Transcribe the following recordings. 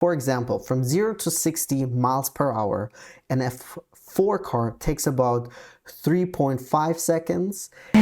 For example, from 0 to 60 miles per hour, an F4 car takes about 3.5 seconds. An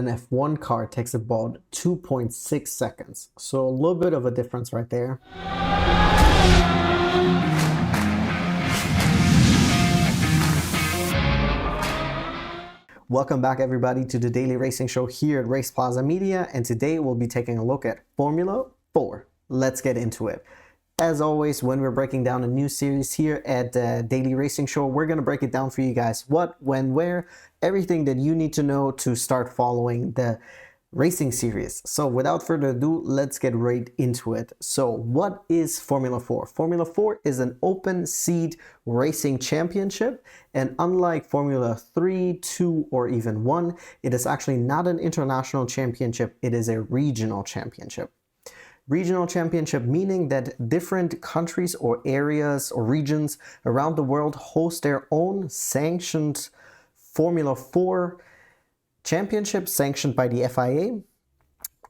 F1 car takes about 2.6 seconds. So a little bit of a difference right there. Welcome back everybody to the daily racing show here at RacePlazaMedia, and today we'll be taking a look at Formula 4. Let's get into it. As always, when we're breaking down a new series here at the Daily Racing Show, we're going to break it down for you guys. What, when, where, everything that you need to know to start following the racing series. So without further ado, let's get right into it. So what is Formula 4? Formula 4 is an open seat racing championship, and unlike Formula 3, 2, or even 1, it is actually not an international championship, it is a regional championship. Regional championship meaning that different countries or areas or regions around the world host their own sanctioned Formula 4 championship sanctioned by the FIA,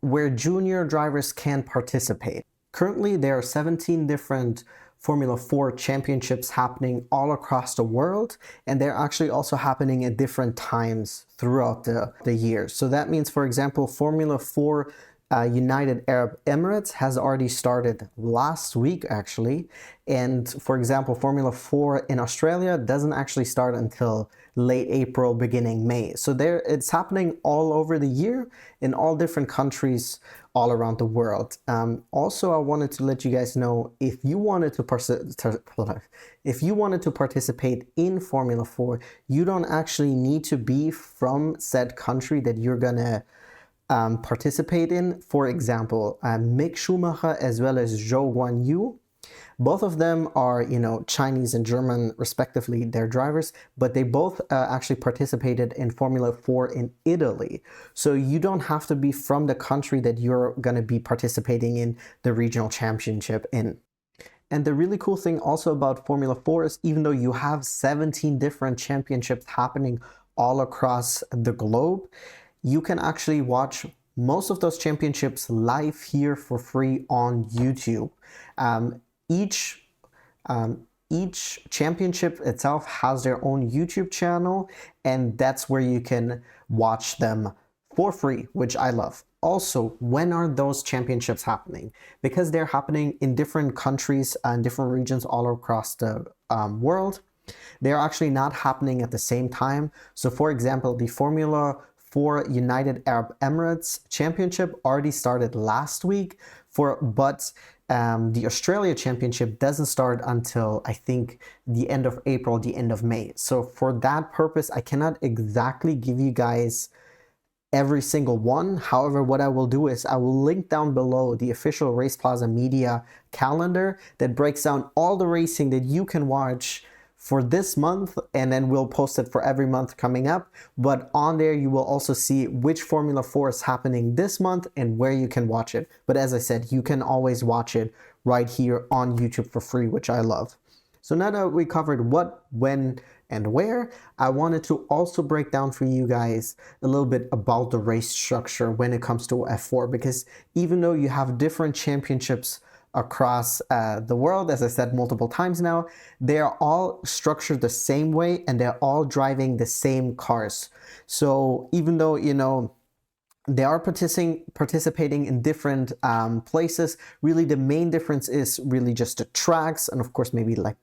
where junior drivers can participate. Currently, there are 17 different Formula 4 championships happening all across the world, and they're actually also happening at different times throughout the year. So that means, for example, Formula 4 United Arab Emirates has already started last week actually, and for example Formula 4 in Australia doesn't actually start until late April, beginning May. So it's happening all over the year in all different countries all around the world. Also, I wanted to let you guys know, if you wanted to participate in Formula 4, you don't actually need to be from said country that you're gonna participate in. For example, Mick Schumacher as well as Zhou Guanyu, both of them are, Chinese and German respectively, their drivers, but they both actually participated in Formula 4 in Italy. So you don't have to be from the country that you're going to be participating in the regional championship in. And the really cool thing also about Formula 4 is, even though you have 17 different championships happening all across the globe, you can actually watch most of those championships live here for free on YouTube. Each championship itself has their own YouTube channel, and that's where you can watch them for free, which I love. Also, when are those championships happening? Because they're happening in different countries and different regions all across the world, they're actually not happening at the same time. So for example, the Formula 4 United Arab Emirates Championship already started last week, but the Australia Championship doesn't start until, I think, the end of April, the end of May. So for that purpose, I cannot exactly give you guys every single one. However, what I will do is I will link down below the official RacePlazaMedia calendar that breaks down all the racing that you can watch for this month, and then we'll post it for every month coming up. But on there you will also see which Formula 4 is happening this month and where you can watch it. But as I said, you can always watch it right here on YouTube for free, which I love. So now that we covered what, when, and where, I wanted to also break down for you guys a little bit about the race structure when it comes to F4, because even though you have different championships across the world, as I said multiple times now, they are all structured the same way and they're all driving the same cars. So even though, they are participating in different places, really the main difference is really just the tracks and of course maybe like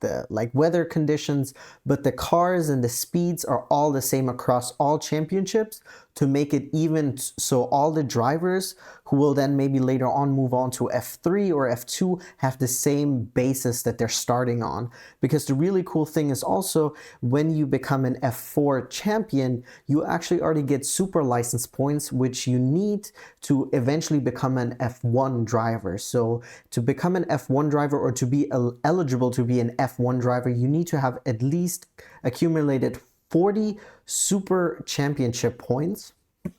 weather conditions, but the cars and the speeds are all the same across all championships to make it even, so all the drivers who will then maybe later on move on to F3 or F2 have the same basis that they're starting on. Because the really cool thing is also, when you become an F4 champion, you actually already get super license points, which you need to eventually become an F1 driver. So to become an F1 driver, or to be eligible to be an F1 driver, you need to have at least accumulated 40 super championship points.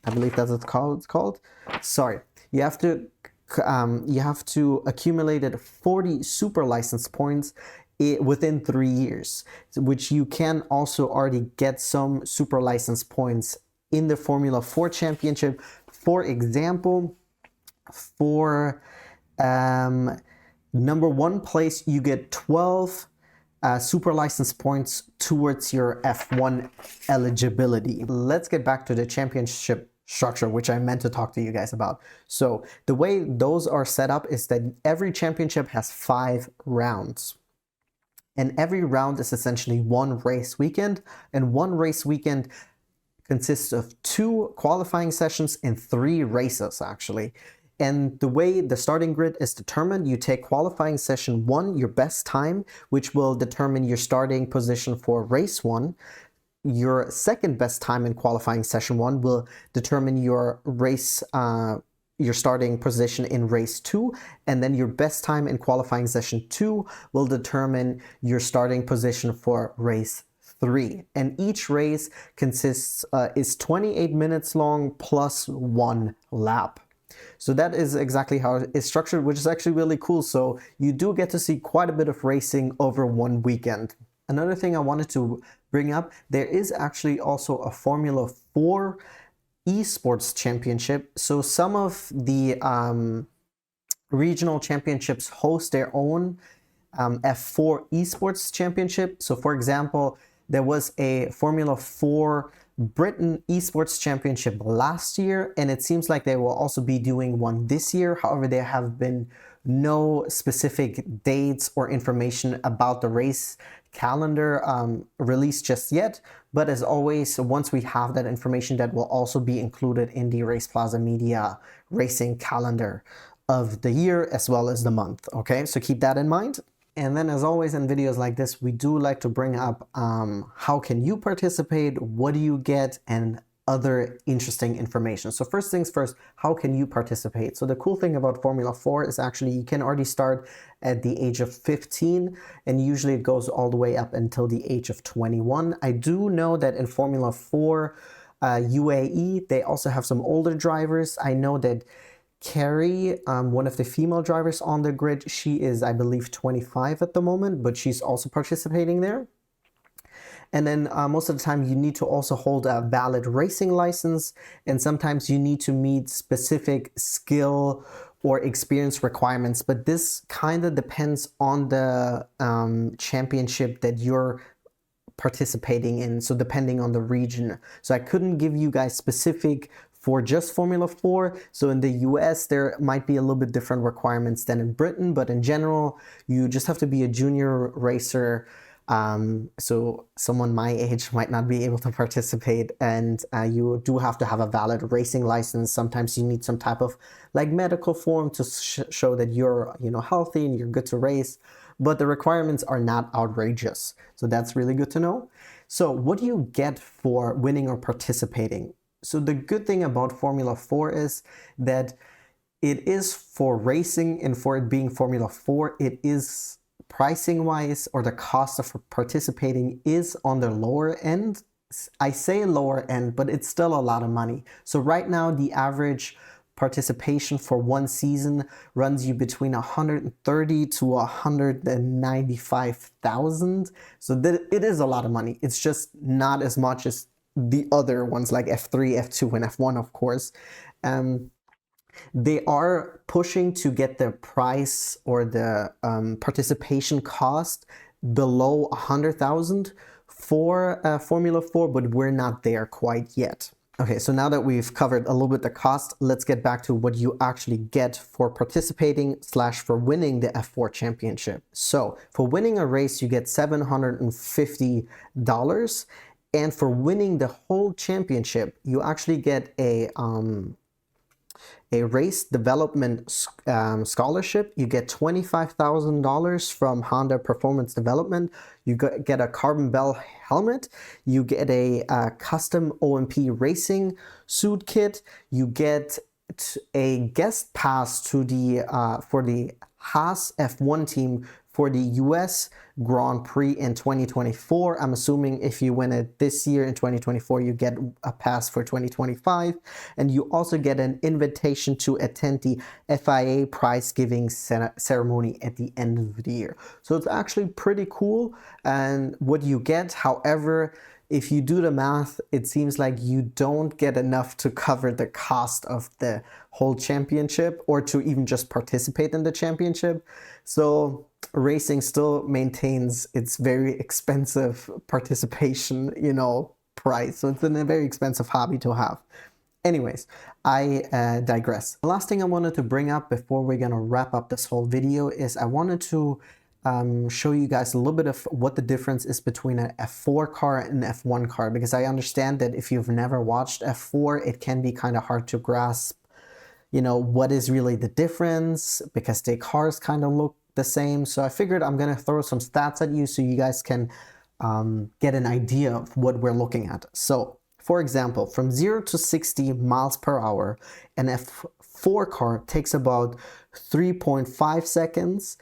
I believe that's what it's called. Sorry, you have to accumulate 40 super license points within 3 years, which you can also already get some super license points in the Formula 4 Championship. For example, for number 1 place, you get 12 super license points towards your F1 eligibility. Let's get back to the championship structure, which I meant to talk to you guys about. So the way those are set up is that every championship has 5 rounds. And every round is essentially 1 race weekend, and 1 race weekend consists of 2 qualifying sessions and 3 races actually. And the way the starting grid is determined, you take qualifying session 1, your best time, which will determine your starting position for race 1. Your second best time in qualifying session 1 will determine your race, your starting position in race 2, and then your best time in qualifying session 2 will determine your starting position for race 3. And each race consists is 28 minutes long plus 1 lap. So that is exactly how it's structured, which is actually really cool. So you do get to see quite a bit of racing over 1 weekend. Another thing I wanted to bring up, there is actually also a Formula 4 esports championship. So some of the regional championships host their own F4 esports championship. So for example, there was a Formula 4 Britain esports championship last year, and it seems like they will also be doing one this year. However, there have been no specific dates or information about the race calendar released just yet. But as always, once we have that information, that will also be included in the RacePlazaMedia racing calendar of the year as well as the month. Okay, so keep that in mind. And then as always in videos like this, we do like to bring up how can you participate, what do you get, and other interesting information. So first things first, how can you participate? So the cool thing about Formula 4 is actually you can already start at the age of 15, and usually it goes all the way up until the age of 21. I do know that in Formula 4 UAE, they also have some older drivers. I know that Carrie, one of the female drivers on the grid, she is, I believe, 25 at the moment, but she's also participating there. And then most of the time you need to also hold a valid racing license, and sometimes you need to meet specific skill or experience requirements, but this kind of depends on the championship that you're participating in, so depending on the region. So I couldn't give you guys specific for just Formula 4. So in the US, there might be a little bit different requirements than in Britain, but in general, you just have to be a junior racer. So someone my age might not be able to participate, and you do have to have a valid racing license. Sometimes you need some type of like medical form to show that you're, you know, healthy and you're good to race, but the requirements are not outrageous. So that's really good to know. So what do you get for winning or participating? So the good thing about Formula 4 is that it is for racing, and for it being Formula 4, it is pricing wise, or the cost of participating is on the lower end. I say lower end, but it's still a lot of money. So right now, the average participation for one season runs you between 130 to 195,000. So it is a lot of money. It's just not as much as the other ones like F3, F2, and F1, of course. They are pushing to get the price or the participation cost below 100,000 for Formula 4, but we're not there quite yet. Okay, so now that we've covered a little bit the cost, let's get back to what you actually get for participating / for winning the F4 championship. So for winning a race, you get $750. And for winning the whole championship, you actually get a race development scholarship. You get $25,000 from Honda Performance Development. You get a carbon bell helmet. You get a custom OMP racing suit kit. You get a guest pass to the for the Haas F1 team for the US Grand Prix in 2024. I'm assuming if you win it this year in 2024, you get a pass for 2025. And you also get an invitation to attend the FIA prize giving ceremony at the end of the year. So it's actually pretty cool. And what you get, however, if you do the math, it seems like you don't get enough to cover the cost of the whole championship or to even just participate in the championship. So racing still maintains its very expensive participation, price. So it's a very expensive hobby to have. Anyways, I digress. The last thing I wanted to bring up before we're gonna wrap up this whole video is I wanted to show you guys a little bit of what the difference is between an F4 car and an F1 car, because I understand that if you've never watched F4, it can be kind of hard to grasp, what is really the difference, because the cars kind of look the same. So I figured I'm gonna throw some stats at you so you guys can get an idea of what we're looking at. So for example, from 0 to 60 miles per hour, an F4 car takes about 3.5 seconds.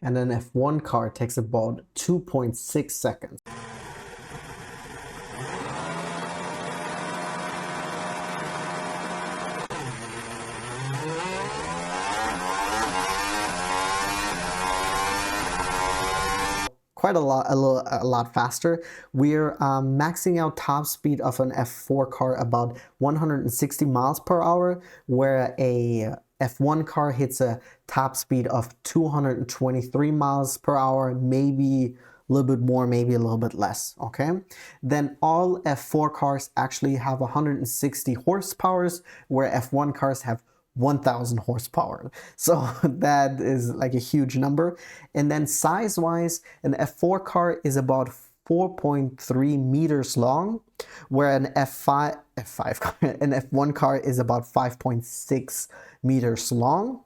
And an F1 car takes about 2.6 seconds. Quite a lot faster. We're maxing out top speed of an F4 car about 160 miles per hour, where a F1 car hits a top speed of 223 miles per hour, maybe a little bit more, maybe a little bit less, okay? Then all F4 cars actually have 160 horsepower, where F1 cars have 1000 horsepower. So that is like a huge number. And then size wise, an F4 car is about 4.3 meters long, where an F1 car is about 5.6 meters long.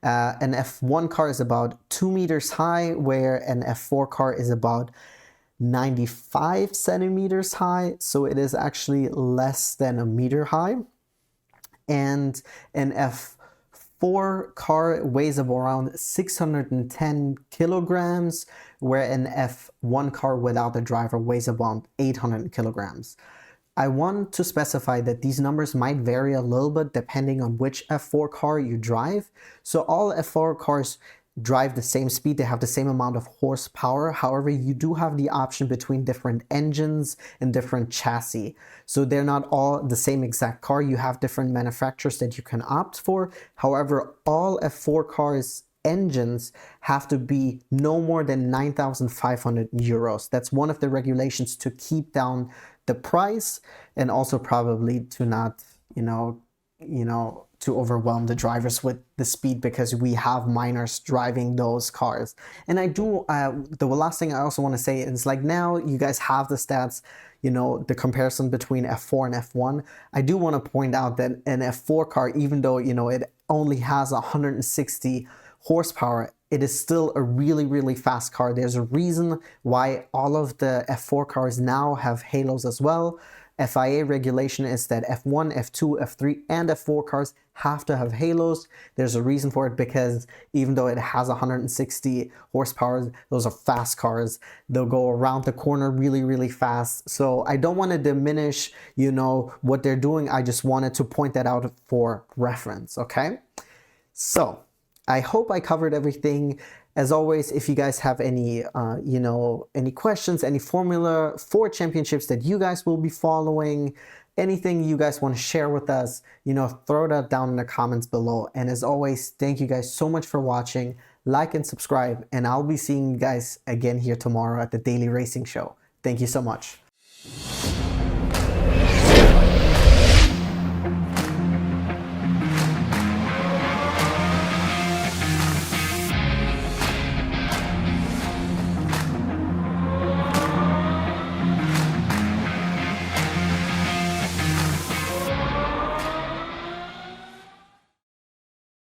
An F1 car is about 2 meters high, where an F4 car is about 95 centimeters high. So it is actually less than a meter high. And an F4 car weighs up around 610 kilograms, where an F1 car without the driver weighs around 800 kilograms. I want to specify that these numbers might vary a little bit depending on which F4 car you drive. So all F4 cars drive the same speed, they have the same amount of horsepower. However, you do have the option between different engines and different chassis. So they're not all the same exact car. You have different manufacturers that you can opt for. However, all F4 cars engines have to be no more than 9,500 euros. That's one of the regulations to keep down the price, and also probably to not, to overwhelm the drivers with the speed, because we have minors driving those cars. And I do, the last thing I also want to say is, like, now you guys have the stats, the comparison between F4 and F1. I do want to point out that an F4 car, even though, it only has 160 horsepower, it is still a really, really fast car. There's a reason why all of the F4 cars now have halos as well. FIA regulation is that F1, F2, F3, and F4 cars have to have halos. There's a reason for it, because even though it has 160 horsepower, those are fast cars. They'll go around the corner really, really fast. So I don't want to diminish, what they're doing. I just wanted to point that out for reference, okay? So I hope I covered everything. As always, if you guys have any, any questions, any Formula 4 championships that you guys will be following, anything you guys want to share with us, throw that down in the comments below. And as always, thank you guys so much for watching. Like and subscribe, and I'll be seeing you guys again here tomorrow at the Daily Racing Show. Thank you so much.